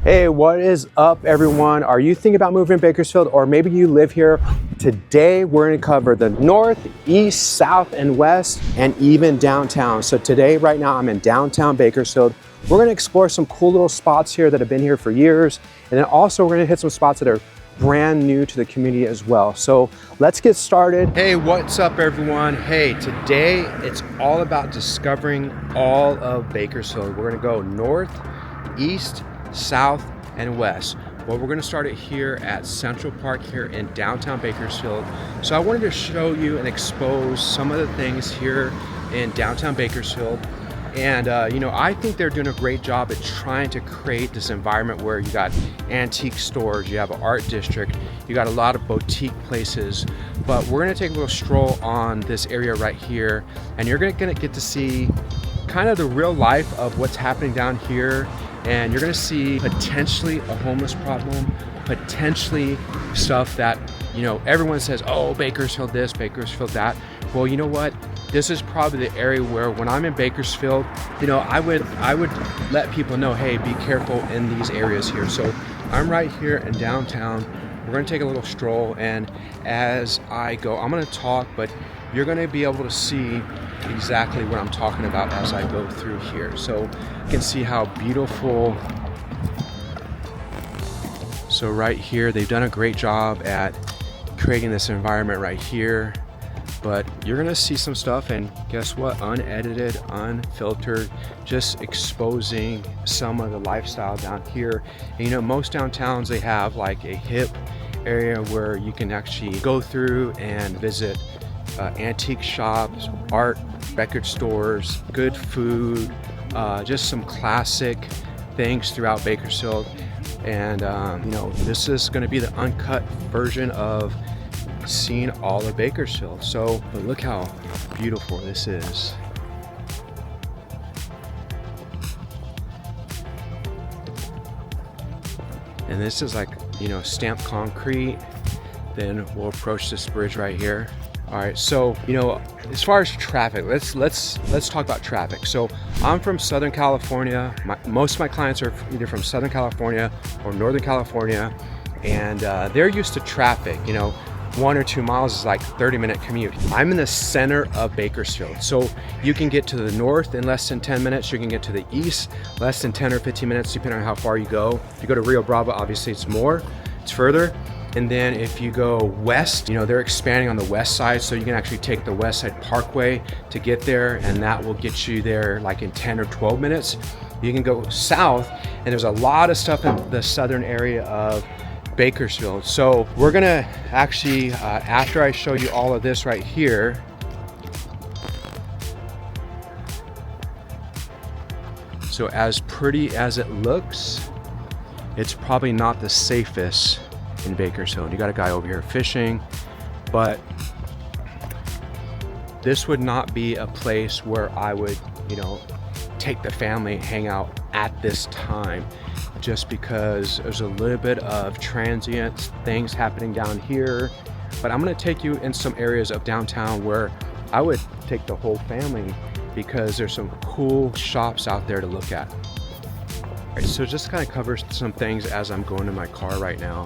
Hey, what is up everyone? Are you thinking about moving to Bakersfield, or maybe you live here? Today we're going to cover the north, east, south, and west, and even downtown. So today, right now, I'm in downtown Bakersfield. We're going to explore some cool little spots here that have been here for years, and then also we're going to hit some spots that are brand new to the community as well. So let's get started. Hey, what's up everyone? Hey, today it's all about discovering all of Bakersfield. We're going to go north, east, south, and west. Well, we're going to start it here at Central Park here in downtown Bakersfield. So I wanted to show you and expose some of the things here in downtown Bakersfield. And I think they're doing a great job at trying to create this environment where you got antique stores, you have an art district, you got a lot of boutique places. But we're going to take a little stroll on this area right here, and you're going to get to see kind of the real life of what's happening down here. And you're gonna see potentially a homeless problem, potentially stuff that, everyone says, oh, Bakersfield this, Bakersfield that. Well, you know what? This is probably the area where when I'm in Bakersfield, I would let people know, hey, be careful in these areas here. So I'm right here in downtown. We're gonna take a little stroll, and as I go, I'm gonna talk, but you're gonna be able to see exactly what I'm talking about as I go through here. So you can see how beautiful. So right here, they've done a great job at creating this environment right here. But you're gonna see some stuff, and guess what? Unedited, unfiltered, just exposing some of the lifestyle down here. And most downtowns, they have like a hip area where you can actually go through and visit antique shops, art, record stores, good food, just some classic things throughout Bakersfield. And this is going to be the uncut version of seeing all of Bakersfield. So but look how beautiful this is. And this is like stamped concrete. Then we'll approach this bridge right here. All right, so as far as traffic, let's talk about traffic. So I'm from Southern California. Most of my clients are either from Southern California or Northern California, and they're used to traffic. 1 or 2 miles is like 30-minute commute. I'm in the center of Bakersfield, so you can get to the north in less than 10 minutes. You can get to the east less than 10 or 15 minutes, depending on how far you go. If you go to Rio Bravo, obviously it's further. And then if you go west, they're expanding on the west side, so you can actually take the Westside Parkway to get there, and that will get you there like in 10 or 12 minutes. You can go south, and there's a lot of stuff in the southern area of Bakersfield. So we're gonna actually, after I show you all of this right here, so as pretty as it looks, it's probably not the safest in Bakersfield. You got a guy over here fishing, but this would not be a place where I would, take the family, hang out at this time, just because there's a little bit of transient things happening down here. But I'm going to take you in some areas of downtown where I would take the whole family, because there's some cool shops out there to look at. All right, so just kind of cover some things as I'm going to my car right now.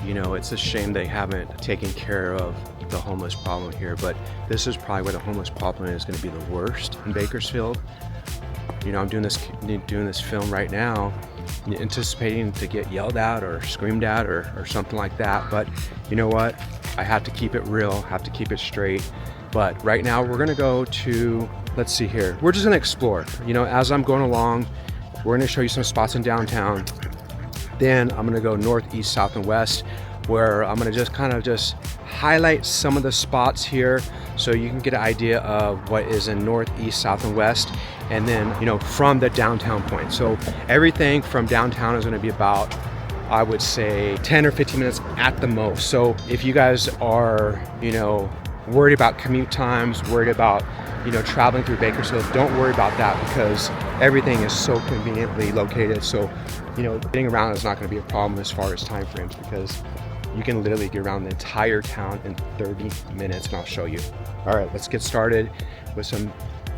It's a shame they haven't taken care of the homeless problem here, but this is probably where the homeless problem is going to be the worst in Bakersfield. I'm doing this film right now, anticipating to get yelled at or screamed at or something like that. But you know what? I have to keep it real, have to keep it straight. But right now we're going to go to, let's see here. We're just going to explore. As I'm going along, we're going to show you some spots in downtown. Then I'm gonna go north, east, south, and west, where I'm gonna just highlight some of the spots here so you can get an idea of what is in north, east, south, and west. And then, from the downtown point. So everything from downtown is gonna be about, I would say, 10 or 15 minutes at the most. So if you guys are, worried about commute times, worried about, traveling through Bakersfield, don't worry about that, because everything is so conveniently located. So, getting around is not going to be a problem as far as time frames, because you can literally get around the entire town in 30 minutes, and I'll show you. All right, let's get started with some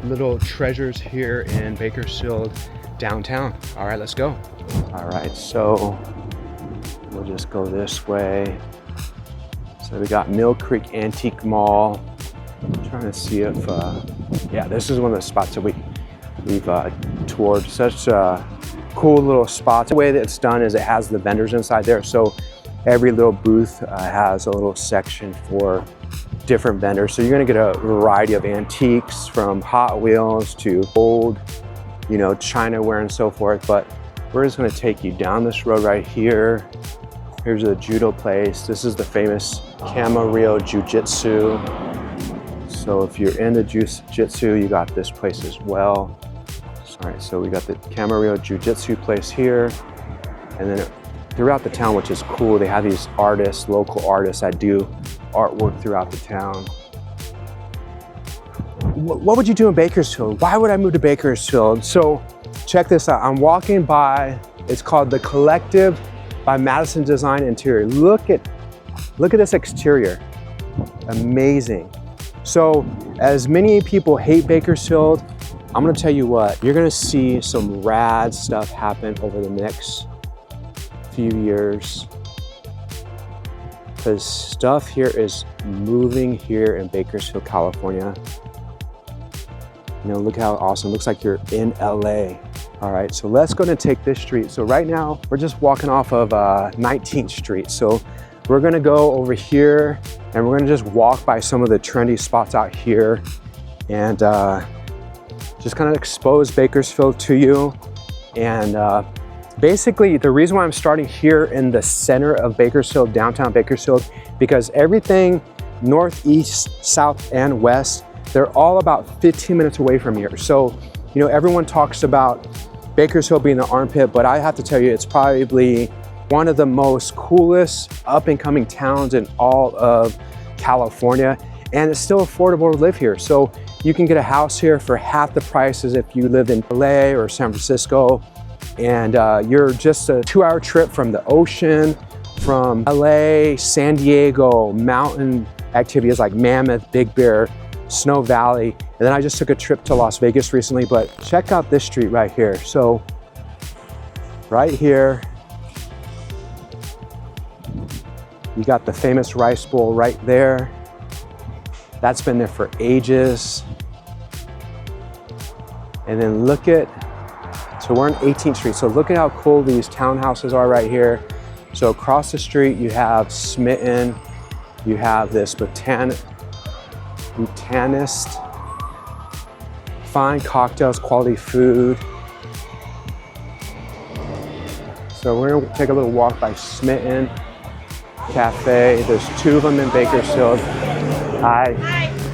little treasures here in Bakersfield downtown. All right, let's go. All right, so we'll just go this way. So we got Mill Creek Antique Mall. I'm trying to see if, yeah, this is one of the spots that we've toured. Such cool little spots. The way that it's done is it has the vendors inside there. So every little booth has a little section for different vendors. So you're gonna get a variety of antiques from Hot Wheels to old, you know, Chinaware and so forth. But we're just gonna take you down this road right here. Here's the judo place. This is the famous Camarillo Jiu-Jitsu. So if you're into Jiu-Jitsu, you got this place as well. All right, so we got the Camarillo Jiu-Jitsu place here. And then throughout the town, which is cool, they have these artists, local artists that do artwork throughout the town. What would you do in Bakersfield? Why would I move to Bakersfield? So check this out. I'm walking by, it's called The Collective by Madison Design Interior. Look at this exterior. Amazing. So as many people hate Bakersfield, I'm gonna tell you what, you're gonna see some rad stuff happen over the next few years. Because stuff here is moving here in Bakersfield, California. You know, look how awesome, looks like you're in LA. All right, so let's go and take this street. So right now, we're just walking off of 19th Street. So we're gonna go over here and we're gonna just walk by some of the trendy spots out here and just kind of expose Bakersfield to you. And basically the reason why I'm starting here in the center of Bakersfield, downtown Bakersfield, because everything northeast, south, and west, they're all about 15 minutes away from here. So, you know, everyone talks about Bakersfield being the armpit, but I have to tell you, it's probably one of the most coolest up and coming towns in all of California. And it's still affordable to live here. So you can get a house here for half the price as if you lived in LA or San Francisco. And you're just a 2-hour trip from the ocean, from LA, San Diego, mountain activities like Mammoth, Big Bear, Snow Valley. And then I just took a trip to Las Vegas recently, but check out this street right here. So right here, you got the famous Rice Bowl right there. That's been there for ages. And then look at, so we're on 18th Street. So look at how cool these townhouses are right here. So across the street, you have Smitten. You have this botanist, fine cocktails, quality food. So we're gonna take a little walk by Smitten Cafe. There's 2 of them in Bakersfield. Hi.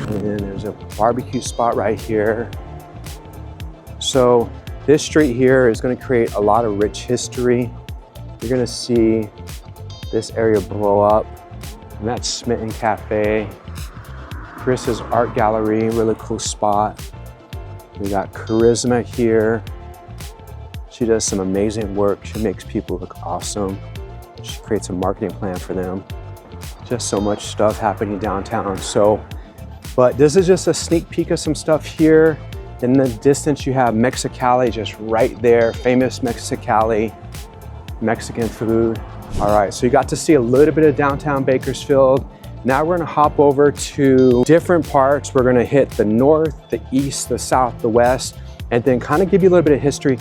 And then there's a barbecue spot right here. So this street here is going to create a lot of rich history. You're going to see this area blow up. And that's Smitten Cafe. Chris's Art Gallery, really cool spot. We got Charisma here. She does some amazing work. She makes people look awesome. She creates a marketing plan for them. Just so much stuff happening downtown. So, but this is just a sneak peek of some stuff here. In the distance, you have Mexicali just right there. Famous Mexicali, Mexican food. All right, so you got to see a little bit of downtown Bakersfield. Now we're gonna hop over to different parts. We're gonna hit the north, the east, the south, the west, and then kind of give you a little bit of history.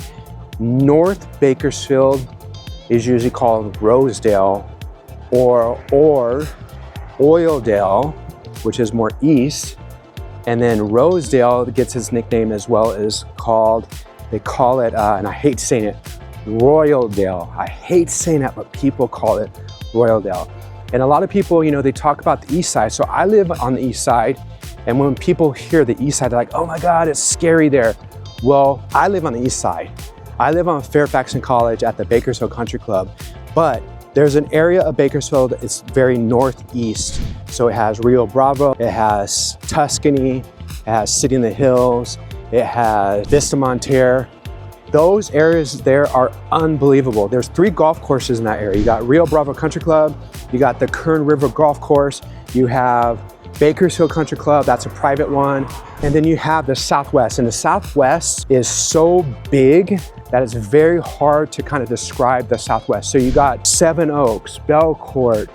North Bakersfield is usually called Rosedale or Oildale, which is more east. And then Rosedale gets its nickname as well, is called, they call it, and I hate saying it, Royaldale. I hate saying that, but people call it Royaldale. And a lot of people, you know, they talk about the east side. So I live on the east side. And when people hear the east side, they're like, oh my God, it's scary there. Well, I live on the east side. I live on Fairfax and College at the Bakersfield Country Club. But there's an area of Bakersfield, it's very northeast. So it has Rio Bravo, it has Tuscany, it has City in the Hills, it has Vista Monterey. Those areas there are unbelievable. There's 3 golf courses in that area. You got Rio Bravo Country Club, you got the Kern River Golf Course, you have Bakersfield Country Club, that's a private one. And then you have the Southwest, and the Southwest is so big that it's very hard to kind of describe the Southwest. So you got Seven Oaks, Belcourt,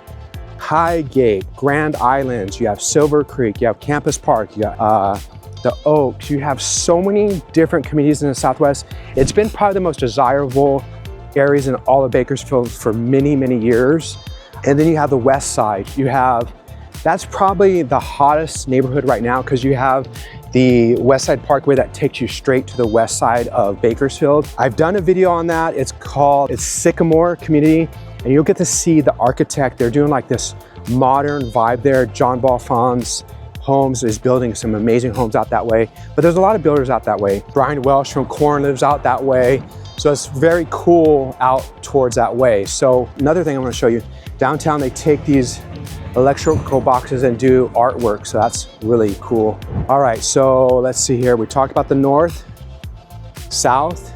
Highgate, Grand Islands, you have Silver Creek, you have Campus Park, you got the Oaks. You have so many different communities in the Southwest. It's been probably the most desirable areas in all of Bakersfield for many, many years. And then you have the Westside. That's probably the hottest neighborhood right now because you have the Westside Parkway that takes you straight to the west side of Bakersfield. I've done a video on that. It's Sycamore Community, and you'll get to see the architect. They're doing like this modern vibe there. John Balfon's Homes is building some amazing homes out that way, but there's a lot of builders out that way. Brian Welsh from Corn lives out that way. So it's very cool out towards that way. So another thing I want to show you, downtown they take these electrical boxes and do artwork. So that's really cool. All right, so let's see here. We talked about the north, south,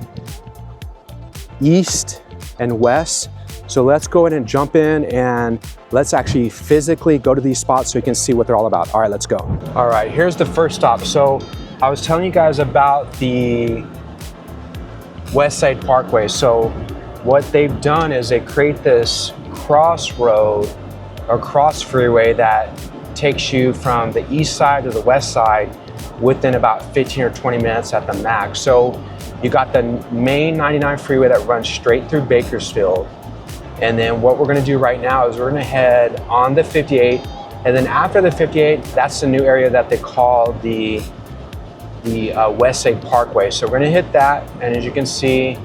east, and west. So let's go ahead and jump in and let's actually physically go to these spots so you can see what they're all about. All right, let's go. All right, here's the first stop. So I was telling you guys about the Westside Parkway. So what they've done is they create this crossroad or cross freeway that takes you from the east side to the west side within about 15 or 20 minutes at the max. So you got the main 99 freeway that runs straight through Bakersfield. And then what we're gonna do right now is we're gonna head on the 58, and then after the 58, that's the new area that they call the Westside Parkway. So we're gonna hit that, and as you can see,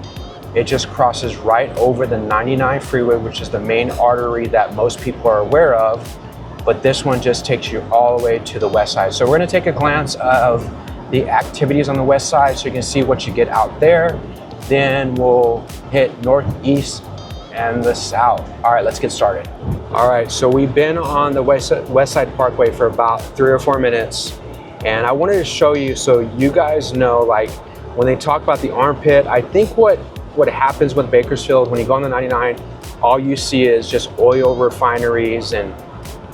it just crosses right over the 99 freeway, which is the main artery that most people are aware of, but this one just takes you all the way to the west side. So we're gonna take a glance of the activities on the west side so you can see what you get out there. Then we'll hit northeast and the south. All right, let's get started. All right, so we've been on the Westside Parkway for about 3 or 4 minutes, and I wanted to show you so you guys know, like when they talk about the armpit, I think what happens with Bakersfield, when you go on the 99, all you see is just oil refineries and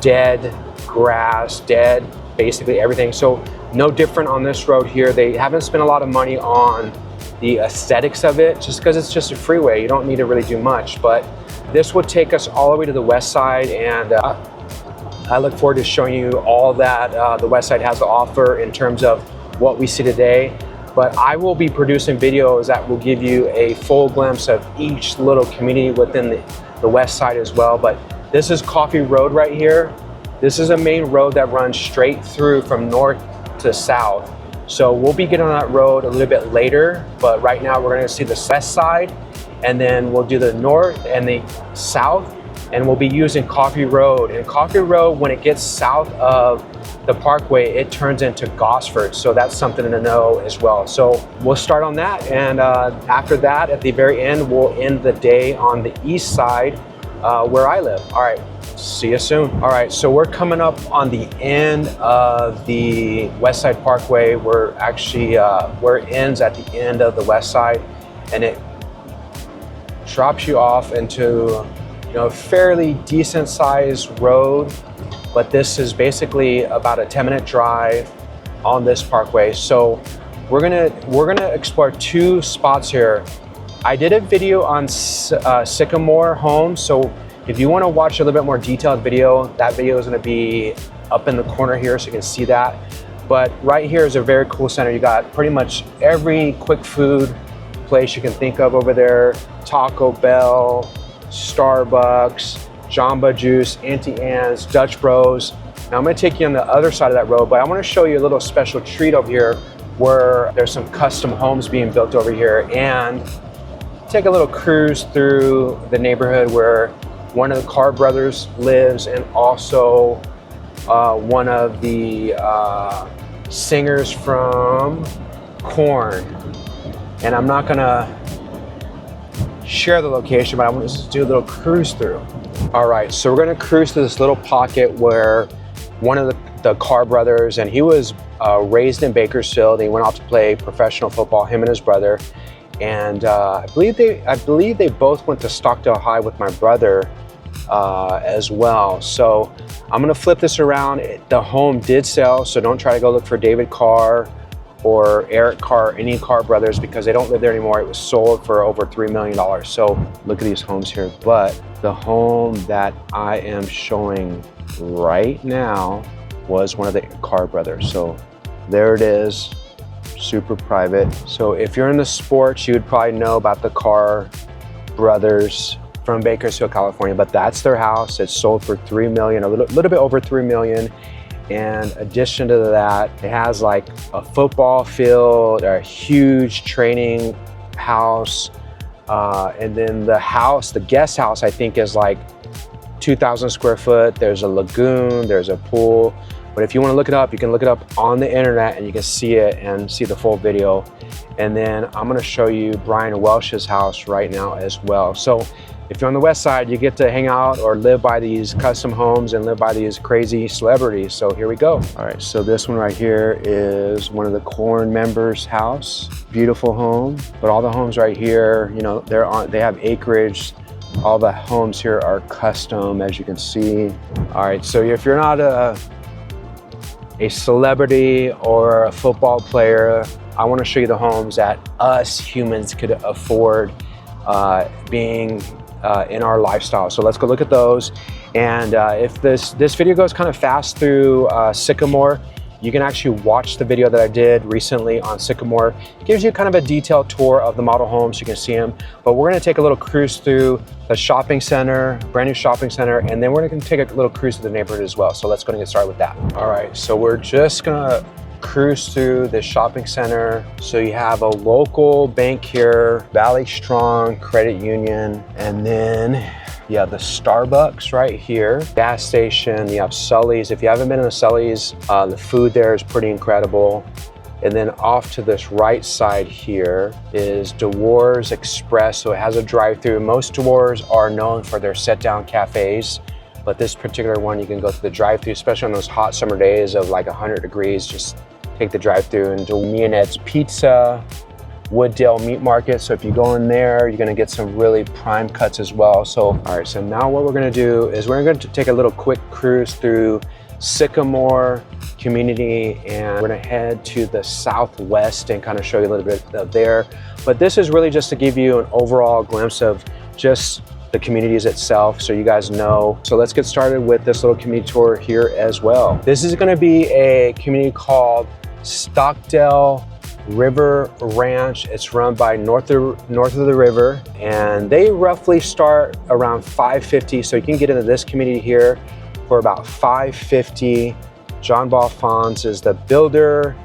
dead grass, dead basically everything. So no different on this road here. They haven't spent a lot of money on the aesthetics of it, just because it's just a freeway. You don't need to really do much, but this will take us all the way to the west side, and I look forward to showing you all that the west side has to offer in terms of what we see today. But I will be producing videos that will give you a full glimpse of each little community within the west side as well. But this is Coffee Road right here. This is a main road that runs straight through from north to south. So we'll be getting on that road a little bit later, but right now we're gonna see the west side, and then we'll do the north and the south, and we'll be using Coffee Road. And Coffee Road, when it gets south of the Parkway, it turns into Gosford. So that's something to know as well. So we'll start on that, and after that, at the very end, we'll end the day on the east side where I live. All right. See you soon. All right, so we're coming up on the end of the Westside Parkway. We're actually where it ends at the end of the west side, and it drops you off into a fairly decent sized road. But this is basically about a 10-minute drive on this parkway. So we're gonna explore 2 spots here. I did a video on Sycamore Homes, so if you want to watch a little bit more detailed video, that video is going to be up in the corner here so you can see that. But right here is a very cool center. You got pretty much every quick food place you can think of over there. Taco Bell, Starbucks, Jamba Juice, Auntie Anne's, Dutch Bros. Now I'm going to take you on the other side of that road, but I want to show you a little special treat over here where there's some custom homes being built over here, and take a little cruise through the neighborhood where one of the Carr brothers lives, and also one of the singers from Corn. And I'm not gonna share the location, but I want to just do a little cruise through. All right, so we're gonna cruise to this little pocket where one of the Carr brothers, and he was raised in Bakersfield. He went off to play professional football, him and his brother. And I believe they both went to Stockdale High with my brother. as well. So I'm gonna flip this around. The home did sell, so don't try to go look for David Carr or Eric Carr, any Carr brothers, because they don't live there anymore. It was sold for over $3 million. So look at these homes here. But the home that I am showing right now was one of the Carr brothers. So there it is, super private. So if you're in the sports, you would probably know about the Carr brothers from Bakersfield, California, but that's their house. It's sold for $3 million, a little bit over $3 million. And in addition to that, it has like a football field, a huge training house, and then the guest house, I think is like 2,000 square foot. There's a lagoon, there's a pool. But if you want to look it up, you can look it up on the internet and you can see it and see the full video. And then I'm going to show you Brian Welsh's house right now as well. So if you're on the west side, you get to hang out or live by these custom homes and live by these crazy celebrities. So here we go. All right, so this one right here is one of the Corn members' house. Beautiful home, but all the homes right here, you know, they have acreage. All the homes here are custom, as you can see. All right, so if you're not a celebrity or a football player, I want to show you the homes that us humans could afford being in our lifestyle. So let's go look at those. And if this video goes kind of fast through Sycamore, you can actually watch the video that I did recently on Sycamore. It gives you kind of a detailed tour of the model homes, so you can see them. But we're gonna take a little cruise through the shopping center, brand new shopping center, and then we're gonna take a little cruise through the neighborhood as well. So let's go and get started with that. All right, so we're just gonna cruise through the shopping center. So you have a local bank here, Valley Strong Credit Union, and then you have the Starbucks right here, gas station. You have Sully's. If you haven't been in the Sully's, the food there is pretty incredible. And then off to this right side here is Dewar's Express. So it has a drive-through. Most Dewar's are known for their sit-down cafes, but this particular one, you can go to the drive-through, especially on those hot summer days of like 100 degrees. Just take the drive-through. And Me and Ed's Pizza, Wooddale Meat Market. So if you go in there, you're gonna get some really prime cuts as well. So, all right, so now what we're gonna do is we're gonna take a little quick cruise through Sycamore community, and we're gonna head to the southwest and kind of show you a little bit of there. But this is really just to give you an overall glimpse of just the communities itself, so you guys know. So let's get started with this little community tour here as well. This is gonna be a community called Stockdale River Ranch. It's run by north of the river, and they roughly start around $550. So you can get into this community here for about $550. John Balfons is the builder,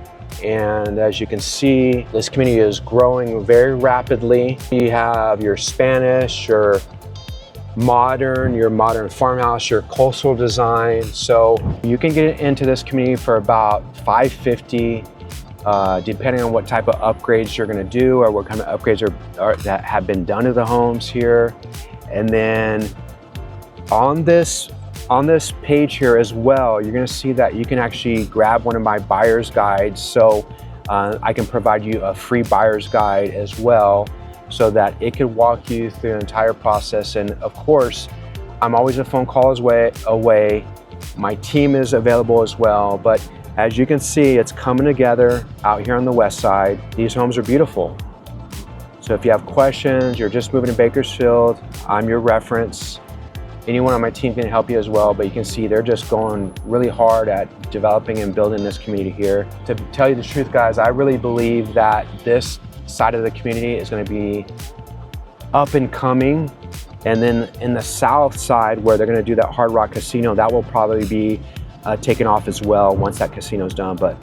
and as you can see, this community is growing very rapidly. You have your Spanish, your modern farmhouse, your coastal design. So you can get into this community for about $550. Depending on what type of upgrades you're going to do or what kind of upgrades are that have been done to the homes here. And then on this page here as well, you're going to see that you can actually grab one of my buyer's guides. So I can provide you a free buyer's guide as well, so that it could walk you through the entire process. And of course, I'm always a phone call away. My team is available as well. But as you can see, it's coming together out here on the west side. These homes are beautiful. So if you have questions, you're just moving to Bakersfield, I'm your reference. Anyone on my team can help you as well, but you can see they're just going really hard at developing and building this community here. To tell you the truth, guys, I really believe that this side of the community is going to be up and coming. And then in the south side, where they're going to do that Hard Rock Casino, that will probably be taken off as well once that casino's done. But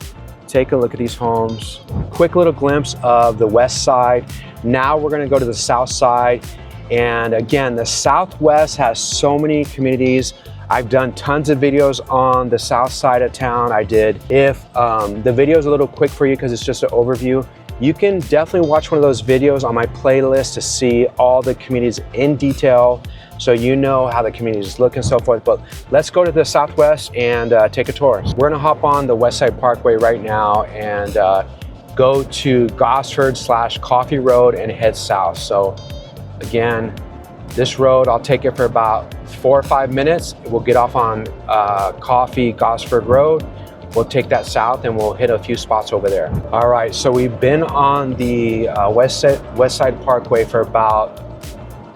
take a look at these homes. Quick little glimpse of the west side. Now we're going to go to the south side. And again, the Southwest has so many communities. I've done tons of videos on the south side of town. I did. If the video is a little quick for you because it's just an overview, you can definitely watch one of those videos on my playlist to see all the communities in detail, so you know how the communities look and so forth. But let's go to the Southwest and take a tour. We're gonna hop on the Westside Parkway right now and go to Gosford / Coffee Road and head south. So again, This road, I'll take it for about 4 or 5 minutes. We'll get off on Coffee Gosford Road. We'll take that south and we'll hit a few spots over there. All right, so we've been on the Westside Parkway for about,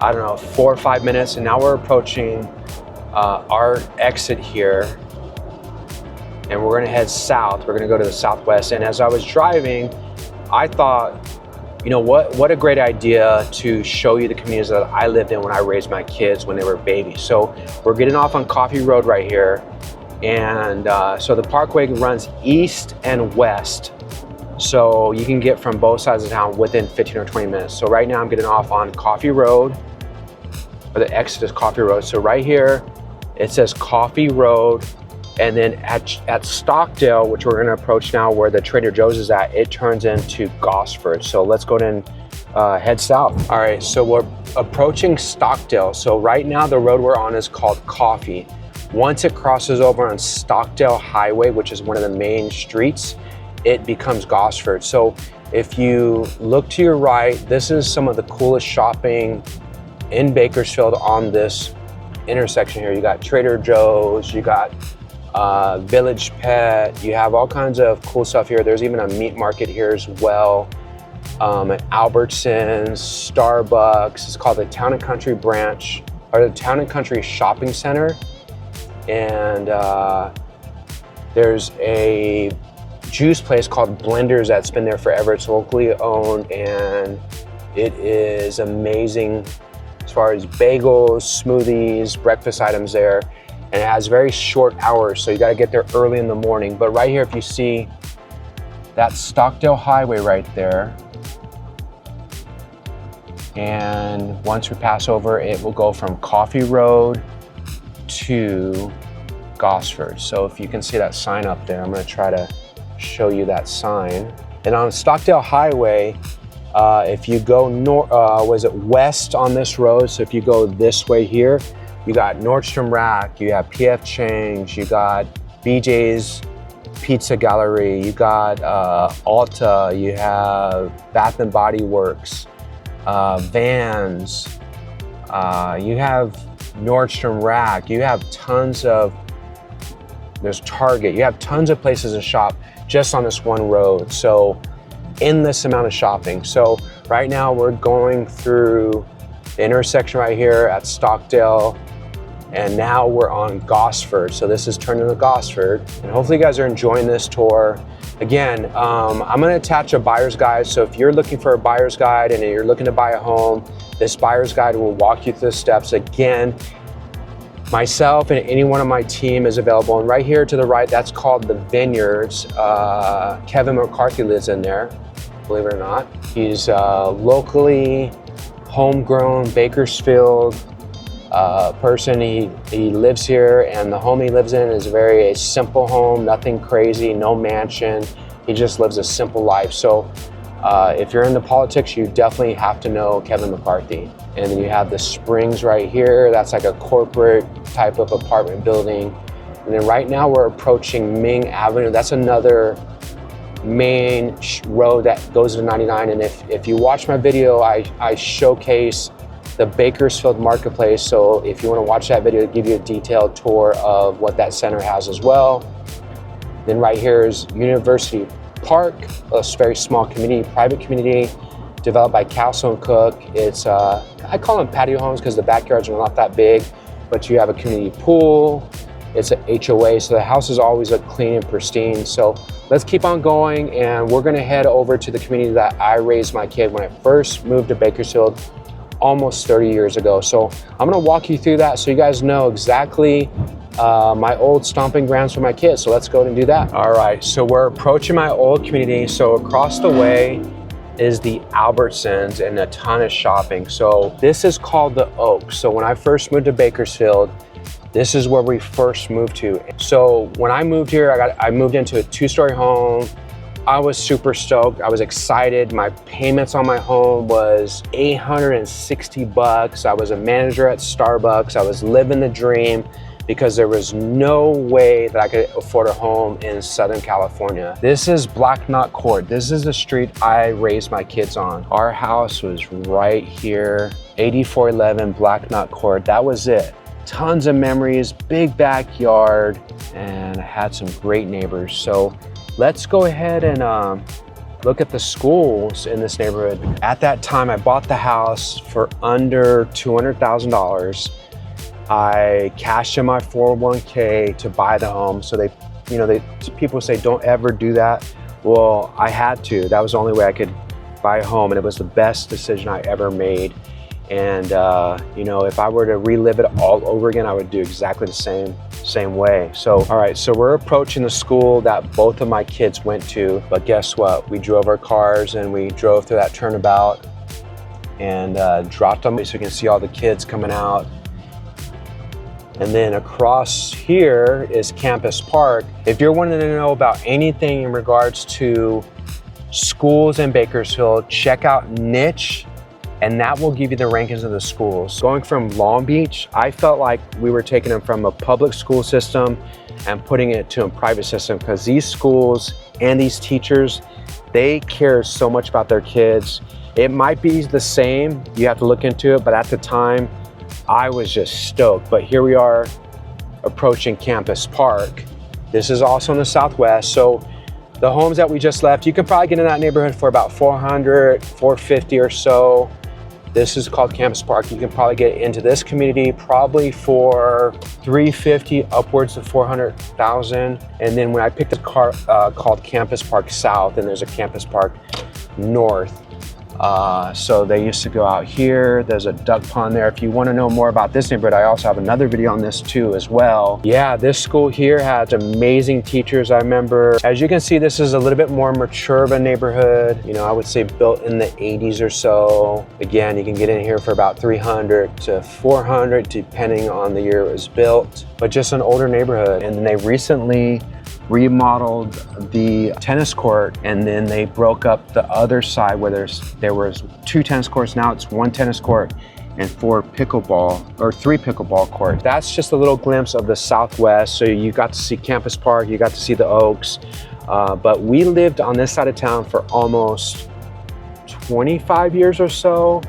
I don't know, 4 or 5 minutes, and now we're approaching our exit here, and we're gonna head south. We're gonna go to the southwest. And as I was driving, I thought, you know what a great idea to show you the communities that I lived in when I raised my kids when they were babies. So we're getting off on Coffee Road right here. And so the Parkway runs east and west. So you can get from both sides of town within 15 or 20 minutes. So right now I'm getting off on Coffee Road, or the exit is Coffee Road. So right here, it says Coffee Road. And then at Stockdale, which we're gonna approach now where the Trader Joe's is at, it turns into Gosford. So let's go ahead and head south. All right, so we're approaching Stockdale. So right now the road we're on is called Coffee. Once it crosses over on Stockdale Highway, which is one of the main streets, it becomes Gosford. So if you look to your right, this is some of the coolest shopping in Bakersfield on this intersection here. You got Trader Joe's, you got Village Pet, you have all kinds of cool stuff here. There's even a meat market here as well. At Albertsons, Starbucks. It's called the Town and Country branch, or the Town and Country Shopping Center. And there's a juice place called Blenders that's been there forever. It's locally owned, and it is amazing as far as bagels, smoothies, breakfast items there. And it has very short hours, so you gotta get there early in the morning. But right here, if you see that Stockdale Highway right there, and once we pass over, it will go from Coffee Road to Gosford. So if you can see that sign up there, I'm gonna try to show you that sign. And on Stockdale Highway, if you go west on this road, so if you go this way here, you got Nordstrom Rack, you have PF Chang's, you got BJ's Pizza Gallery, you got Ulta, you have Bath and Body Works, Vans, you have Nordstrom Rack, you have tons of, there's Target, you have tons of places to shop just on this one road. So endless amount of shopping. So right now we're going through the intersection right here at Stockdale, and now we're on Gosford. So this is turning to Gosford, and hopefully you guys are enjoying this tour. Again, I'm gonna attach a buyer's guide. So if you're looking for a buyer's guide and you're looking to buy a home, this buyer's guide will walk you through the steps. Again, myself and anyone on my team is available. And right here to the right, that's called the Vineyards. Kevin McCarthy lives in there, believe it or not. He's locally homegrown Bakersfield person. He lives here, and the home he lives in is a simple home, nothing crazy, no mansion. He just lives a simple life. So if you're into politics, you definitely have to know Kevin McCarthy. And then you have the Springs right here. That's like a corporate type of apartment building. And then right now we're approaching Ming Avenue. That's another main road that goes to 99. And if you watch my video, I showcase the Bakersfield Marketplace. So if you want to watch that video, it'll give you a detailed tour of what that center has as well. Then right here is University Park, a very small community, private community developed by Castle and Cook. It's, I call them patio homes because the backyards are not that big, but you have a community pool. It's an HOA, so the house is always look clean and pristine. So let's keep on going, and we're gonna head over to the community that I raised my kid when I first moved to Bakersfield almost 30 years ago. So I'm gonna walk you through that so you guys know exactly my old stomping grounds for my kids. So let's go ahead and do that. All right, so we're approaching my old community. So across the way is the Albertsons and a ton of shopping. So this is called the Oak. So when I first moved to Bakersfield, this is where we first moved to. So when I moved here, I moved into a 2-story home. I was super stoked. I was excited. My payments on my home was $860. I was a manager at Starbucks. I was living the dream. because there was no way that I could afford a home in Southern California. This is Black Knot Court. This is the street I raised my kids on. Our house was right here, 8411 Black Knot Court. That was it. Tons of memories, big backyard, and I had some great neighbors. So let's go ahead and look at the schools in this neighborhood. At that time, I bought the house for under $200,000. I cashed in my 401k to buy the home. So people say don't ever do that. Well, I had to. That was the only way I could buy a home, and it was the best decision I ever made. And if I were to relive it all over again, I would do exactly the same way. So, all right, so we're approaching the school that both of my kids went to, but guess what? We drove our cars and we drove through that turnabout and dropped them so you can see all the kids coming out. And then across here is Campus Park. If you're wanting to know about anything in regards to schools in Bakersfield, check out Niche, and that will give you the rankings of the schools. Going from Long Beach, I felt like we were taking them from a public school system and putting it to a private system, because these schools and these teachers, they care so much about their kids. It might be the same, you have to look into it, but at the time, I was just stoked. But here we are approaching Campus Park. This is also in the Southwest. So the homes that we just left, you can probably get in that neighborhood for about $400, $450 or so. This is called Campus Park. You can probably get into this community probably for $350 upwards of $400,000. And then when I picked a car called Campus Park South, and there's a Campus Park North. So they used to go out here. There's a duck pond there. If you want to know more about this neighborhood, I also have another video on this too as well. Yeah, this school here has amazing teachers. I remember, as you can see, this is a little bit more mature of a neighborhood. I would say built in the 80s or so. Again, you can get in here for about $300 to $400 depending on the year it was built, but just an older neighborhood. And they recently remodeled the tennis court, and then they broke up the other side where there was 2 tennis courts. Now it's 1 tennis court and 3 pickleball courts. That's just a little glimpse of the Southwest. So you got to see Campus Park, you got to see the Oaks, but we lived on this side of town for almost 25 years or so.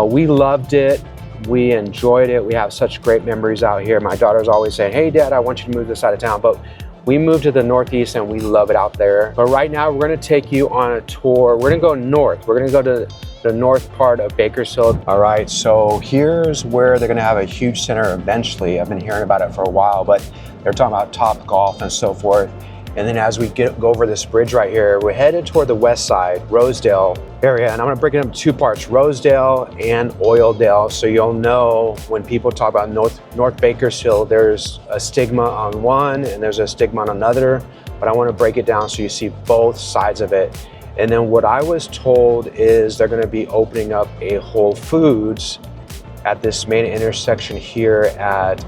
We loved it. We enjoyed it. We have such great memories out here. My daughter's always saying, hey Dad, I want you to move to this side of town. But we moved to the Northeast and we love it out there. But right now we're gonna take you on a tour. We're gonna go north. We're gonna go to the north part of Bakersfield. All right, so here's where they're gonna have a huge center eventually. I've been hearing about it for a while, but they're talking about Top Golf and so forth. And then as we go over this bridge right here, we're headed toward the Westside, Rosedale area. And I'm gonna break it up into 2 parts, Rosedale and Oildale. So you'll know when people talk about North Bakersfield, there's a stigma on one and there's a stigma on another, but I wanna break it down so you see both sides of it. And then what I was told is they're gonna be opening up a Whole Foods at this main intersection here at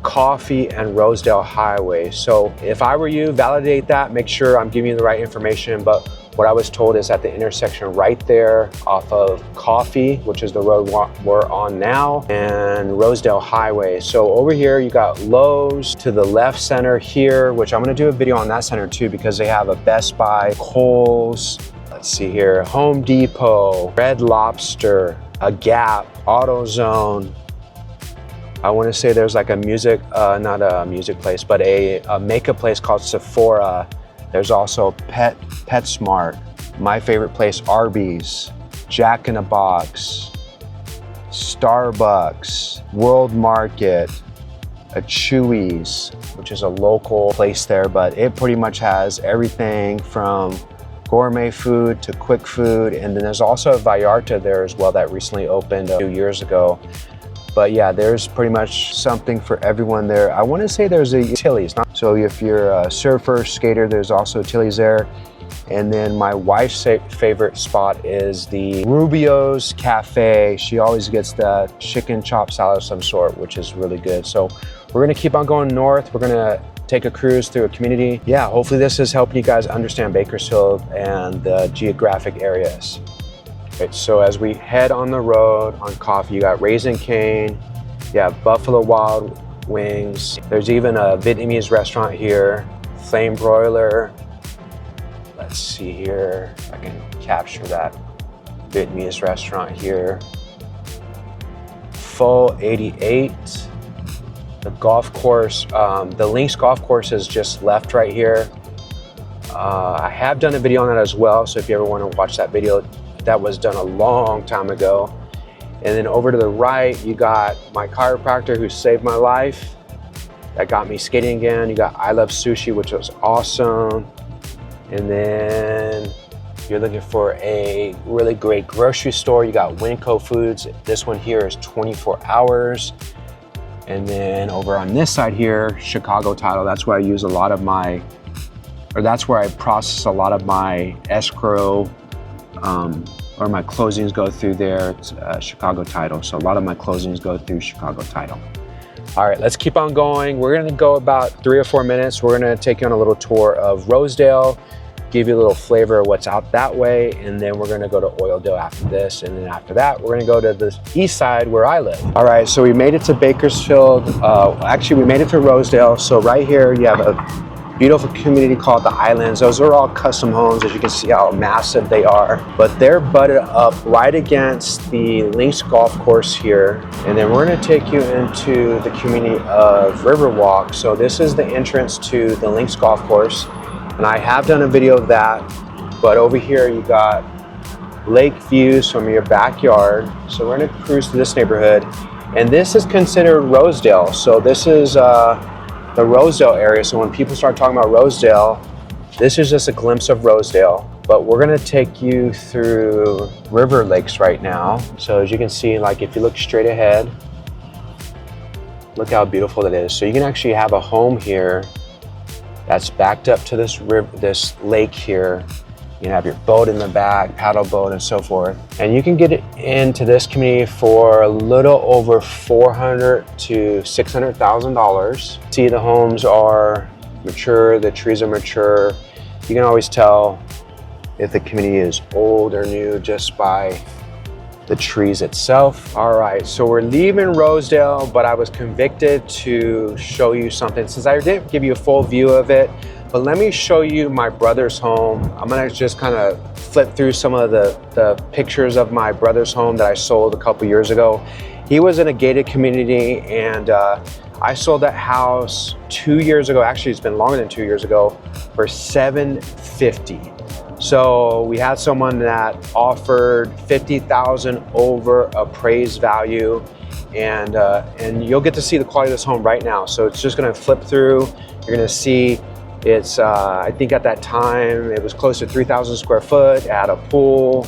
Coffee and Rosedale Highway. So if I were you, validate that, make sure I'm giving you the right information. But what I was told is at the intersection right there off of Coffee, which is the road we're on now, and Rosedale Highway. So over here, you got Lowe's to the left center here, which I'm gonna do a video on that center too, because they have a Best Buy, Kohl's, let's see here, Home Depot, Red Lobster, a Gap, AutoZone. I want to say there's like a not a music place, but a makeup place called Sephora. There's also PetSmart, my favorite place, Arby's, Jack in the Box, Starbucks, World Market, a Chewy's, which is a local place there, but it pretty much has everything from gourmet food to quick food. And then there's also a Vallarta there as well that recently opened a few years ago. But yeah, there's pretty much something for everyone there. I want to say there's a Tilly's. So if you're a surfer, skater, there's also Tilly's there. And then my wife's favorite spot is the Rubio's Cafe. She always gets the chicken chop salad of some sort, which is really good. So we're gonna keep on going north. We're gonna take a cruise through a community. Yeah, hopefully this is helping you guys understand Bakersfield and the geographic areas. Right, so as we head on the road on Coffee, you got Raising Cane, you have Buffalo wings. There's even a Vietnamese restaurant here, flame broiler. Let's see here if I can capture that Vietnamese restaurant here. Pho 88. The golf course, the Links golf course is just left right here. I have done a video on that as well, so if you ever want to watch that video, that was done a long time ago. And then over to the right, you got my chiropractor who saved my life. That got me skating again. You got I Love Sushi, which was awesome. And then you're looking for a really great grocery store. You got Winco Foods. This one here is 24 hours. And then over on this side here, Chicago Title. That's where I use a lot of my, or that's where I process a lot of my escrow, or my closings go through there. It's Chicago Title. So a lot of my closings go through Chicago Title. All right, let's keep on going. We're gonna go about 3 or 4 minutes. We're gonna take you on a little tour of Rosedale, give you a little flavor of what's out that way, and then we're gonna go to Oildale after this, and then after that, we're gonna go to the east side where I live. All right, so we made it to Bakersfield. Actually, we made it to Rosedale. So right here, you have a beautiful community called the Islands. Those are all custom homes, as you can see how massive they are. But they're butted up right against the Links golf course here. And then we're gonna take you into the community of Riverwalk. So this is the entrance to the Links golf course. And I have done a video of that. But over here you got lake views from your backyard. So we're gonna cruise through this neighborhood. And this is considered Rosedale. So this is the Rosedale area. So when people start talking about Rosedale, this is just a glimpse of Rosedale. But we're gonna take you through River Lakes right now. So as you can see, like if you look straight ahead, look how beautiful it is. So you can actually have a home here that's backed up to this lake here. You can have your boat in the back, paddle boat and so forth. And you can get into this community for a little over $400,000 to $600,000. See, the homes are mature, the trees are mature. You can always tell if the community is old or new just by the trees itself. All right, so we're leaving Rosedale, but I was convicted to show you something since I didn't give you a full view of it. But let me show you my brother's home. I'm gonna just kind of flip through some of the pictures of my brother's home that I sold a couple years ago. He was in a gated community, and I sold that house 2 years ago. Actually, it's been longer than 2 years ago, for $750,000. So we had someone that offered $50,000 over appraised value, and you'll get to see the quality of this home right now. So it's just gonna flip through. You're gonna see it's, I think at that time, it was close to 3,000 square foot, it had a pool,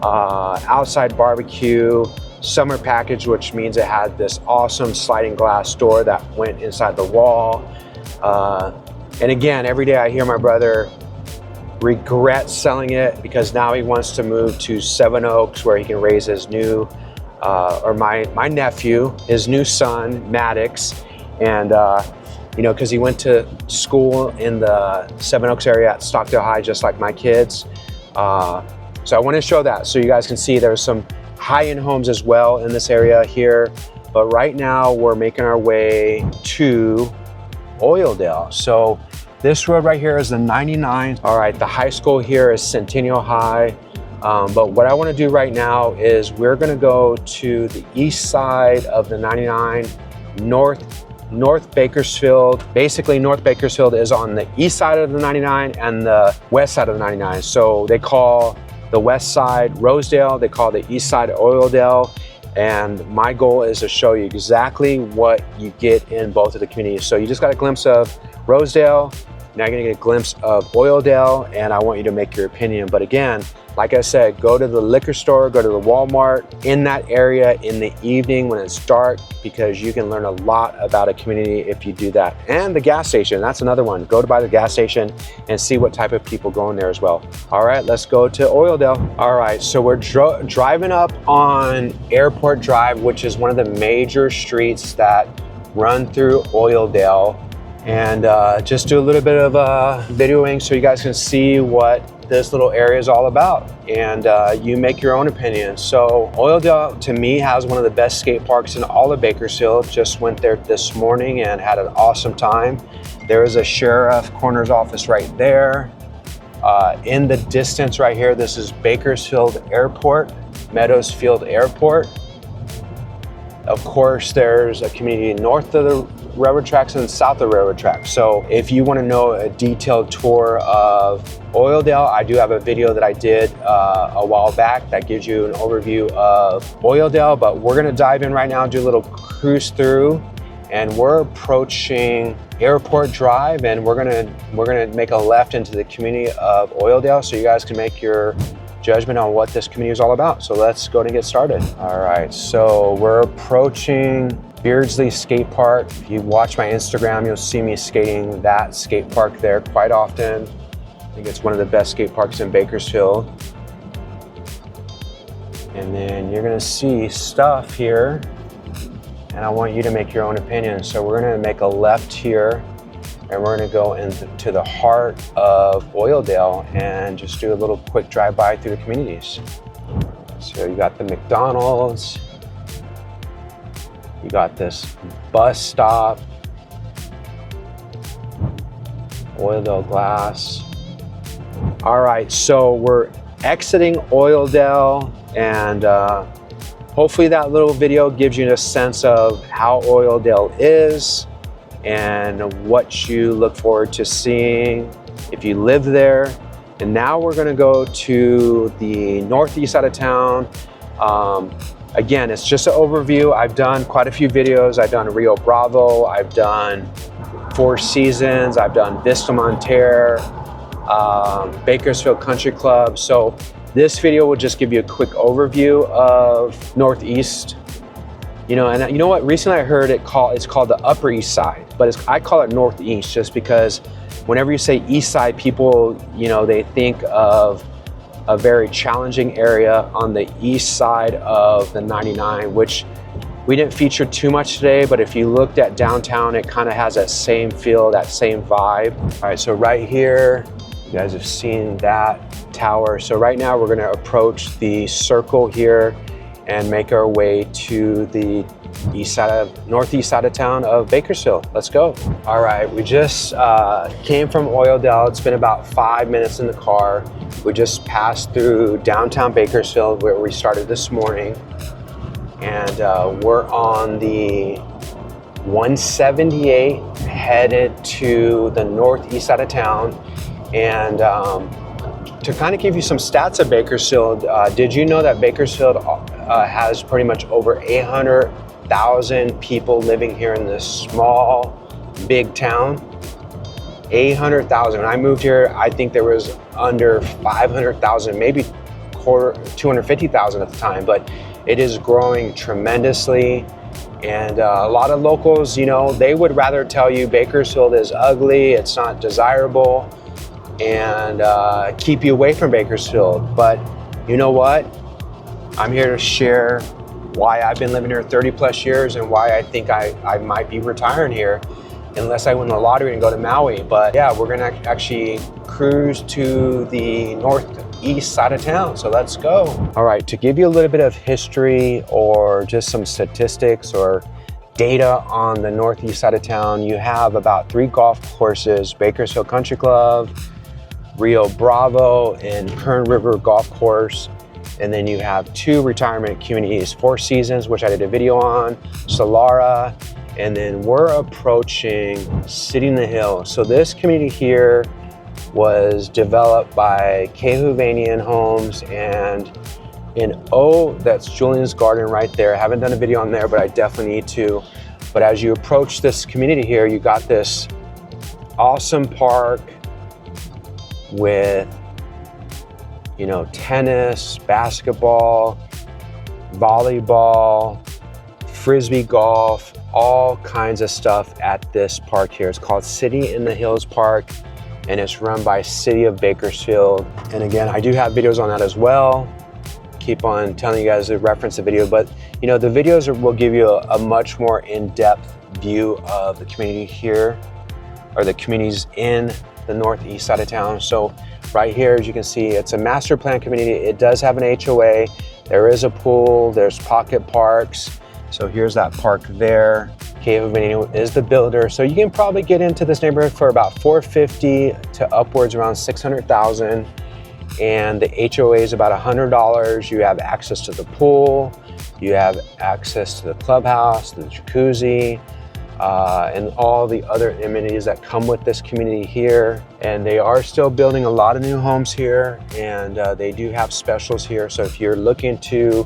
outside barbecue, summer package, which means it had this awesome sliding glass door that went inside the wall. And again, every day I hear my brother regret selling it because now he wants to move to Seven Oaks where he can raise his new, or my nephew, his new son, Maddox. And you know, because he went to school in the Seven Oaks area at Stockdale High, just like my kids. So I want to show that so you guys can see there's some high-end homes as well in this area here. But right now we're making our way to Oildale. So this road right here is the 99. All right, the high school here is Centennial High. But what I want to do right now is we're going to go to the east side of the 99, North Bakersfield. Basically, North Bakersfield is on the east side of the 99 and the west side of the 99. So they call the west side Rosedale, they call the east side Oildale. And my goal is to show you exactly what you get in both of the communities. So you just got a glimpse of Rosedale, now you're gonna get a glimpse of Oildale, and I want you to make your opinion. But again, like I said, go to the liquor store, go to the Walmart in that area in the evening when it's dark, because you can learn a lot about a community if you do that. And the gas station, that's another one. Go to by the gas station and see what type of people go in there as well. All right, let's go to Oildale. All right, so we're driving up on Airport Drive, which is one of the major streets that run through Oildale. And just do a little bit of videoing so you guys can see what this little area is all about, and you make your own opinion. So Oildale to me has one of the best skate parks in all of Bakersfield. Just went there this morning and had an awesome time. There is a sheriff coroner's office right there. In the distance right here, this is Bakersfield Airport, Meadowsfield Airport. Of course, there's a community north of the railroad tracks and south of railroad tracks. So if you want to know a detailed tour of Oildale, I do have a video that I did a while back that gives you an overview of Oildale, but we're going to dive in right now, do a little cruise through, and we're approaching Airport Drive, and we're gonna make a left into the community of Oildale, so you guys can make your judgment on what this community is all about. So let's go and get started. All right, so we're approaching Beardsley Skate Park. If you watch my Instagram, you'll see me skating that skate park there quite often. I think it's one of the best skate parks in Bakersfield. And then you're gonna see stuff here, and I want you to make your own opinion. So we're gonna make a left here, and we're gonna go into the heart of Oildale and just do a little quick drive-by through the communities. So you got the McDonald's, you got this bus stop, Oildale Glass. All right, so we're exiting Oildale, and hopefully that little video gives you a sense of how Oildale is and what you look forward to seeing if you live there. And now we're gonna go to the northeast side of town. Again, it's just an overview. I've done quite a few videos. I've done Rio Bravo, I've done Four Seasons, I've done Vista Monterey, Bakersfield Country Club. So this video will just give you a quick overview of Northeast. You know, and you know what? Recently I heard it's called the Upper East Side, but I call it Northeast just because whenever you say East Side, people, you know, they think of a very challenging area on the east side of the 99, which we didn't feature too much today, but if you looked at downtown, it kind of has that same feel, that same vibe. All right, so right here, you guys have seen that tower. So right now we're gonna approach the circle here and make our way to the northeast side of town of Bakersfield. Let's go. All right, we just came from Oildale. It's been about 5 minutes in the car. We just passed through downtown Bakersfield where we started this morning. And we're on the 178 headed to the northeast side of town. And to kind of give you some stats of Bakersfield, did you know that Bakersfield has pretty much over 800,000 people living here in this small, big town? 800,000. When I moved here, I think there was under 500,000, maybe 250,000 at the time, but it is growing tremendously. And a lot of locals, you know, they would rather tell you Bakersfield is ugly, it's not desirable, and keep you away from Bakersfield. But you know what? I'm here to share why I've been living here 30 plus years and why I think I might be retiring here unless I win the lottery and go to Maui. But yeah, we're gonna actually cruise to the northeast side of town, so let's go. All right, to give you a little bit of history or just some statistics or data on the northeast side of town, you have about 3 golf courses: Bakersfield Country Club, Rio Bravo, and Kern River Golf Course. And then you have 2 retirement communities, Four Seasons, which I did a video on, Solara, and then we're approaching City in the Hills. So this community here was developed by Kehuvanian Homes, and that's Julian's Garden right there. I haven't done a video on there, but I definitely need to. But as you approach this community here, you got this awesome park with, you know, tennis, basketball, volleyball, frisbee golf, all kinds of stuff at this park here. It's called City in the Hills Park, and it's run by City of Bakersfield. And again, I do have videos on that as well. Keep on telling you guys to reference the video, but you know, the videos will give you a much more in-depth view of the community here, or the communities in the northeast side of town. So Right here, as you can see, it's a master plan community. It does have an HOA. There is a pool, there's pocket parks. So here's that park there. Cahill Venue is the builder. So you can probably get into this neighborhood for about $450 to upwards around $600,000. And the HOA is about $100. You have access to the pool. You have access to the clubhouse, the jacuzzi, and all the other amenities that come with this community here. And they are still building a lot of new homes here, and they do have specials here. So if you're looking to,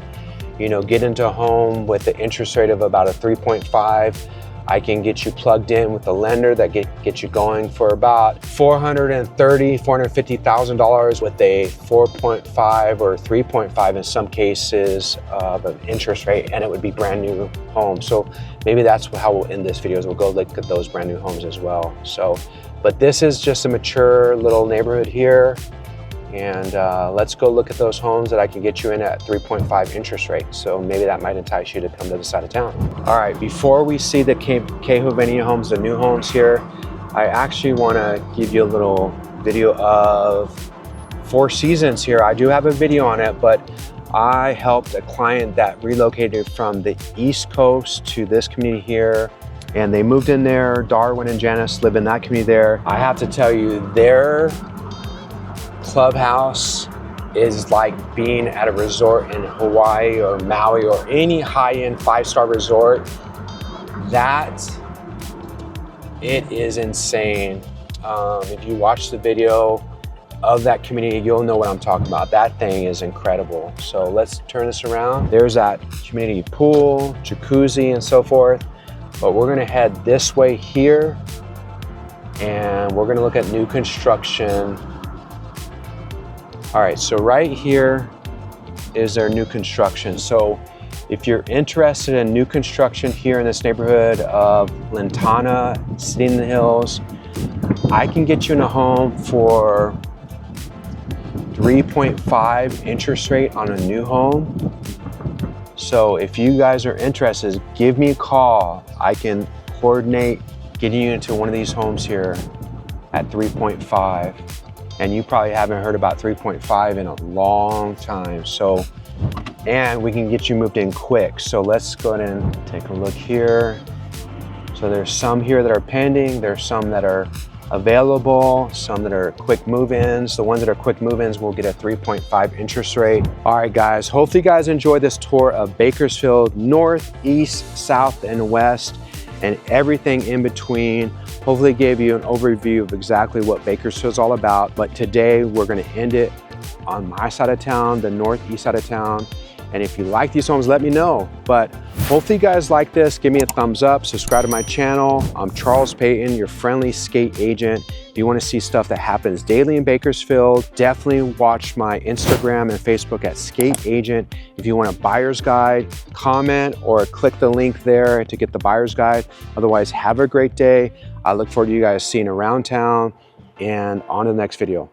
get into a home with the interest rate of about a 3.5, I can get you plugged in with a lender that get you going for about $450,000 with a 4.5 or 3.5 in some cases of an interest rate, and it would be brand new home. So maybe that's how we'll end this video, is we'll go look at those brand new homes as well. So, but this is just a mature little neighborhood here. And let's go look at those homes that I can get you in at 3.5 interest rate. So maybe that might entice you to come to the side of town. All right, before we see the Cahill Venue homes, the new homes here, I actually want to give you a little video of Four Seasons here. I do have a video on it, but I helped a client that relocated from the East Coast to this community here. And they moved in there. Darwin and Janice live in that community there. I have to tell you, their clubhouse is like being at a resort in Hawaii or Maui or any high-end 5-star resort. It is insane. If you watch the video of that community, you'll know what I'm talking about. That thing is incredible. So let's turn this around. There's that community pool, jacuzzi, and so forth. But we're gonna head this way here, and we're gonna look at new construction. All right, so right here is their new construction. So if you're interested in new construction here in this neighborhood of Lantana, City in the Hills, I can get you in a home for 3.5 interest rate on a new home. So if you guys are interested, give me a call. I can coordinate getting you into one of these homes here at 3.5. And you probably haven't heard about 3.5 in a long time. So, and we can get you moved in quick. So let's go ahead and take a look here. So there's some here that are pending. There's some that are available, some that are quick move-ins. The ones that are quick move-ins will get a 3.5 interest rate. All right, guys, hopefully you guys enjoyed this tour of Bakersfield, north, east, south, and west, and everything in between. Hopefully it gave you an overview of exactly what Bakersfield's all about. But today we're gonna end it on my side of town, the northeast side of town. And if you like these homes, let me know. But hopefully you guys like this. Give me a thumbs up, subscribe to my channel. I'm Charles Payton, your friendly skate agent. If you wanna see stuff that happens daily in Bakersfield, definitely watch my Instagram and Facebook at Skate Agent. If you want a buyer's guide, comment or click the link there to get the buyer's guide. Otherwise, have a great day. I look forward to you guys seeing around town, and on to the next video.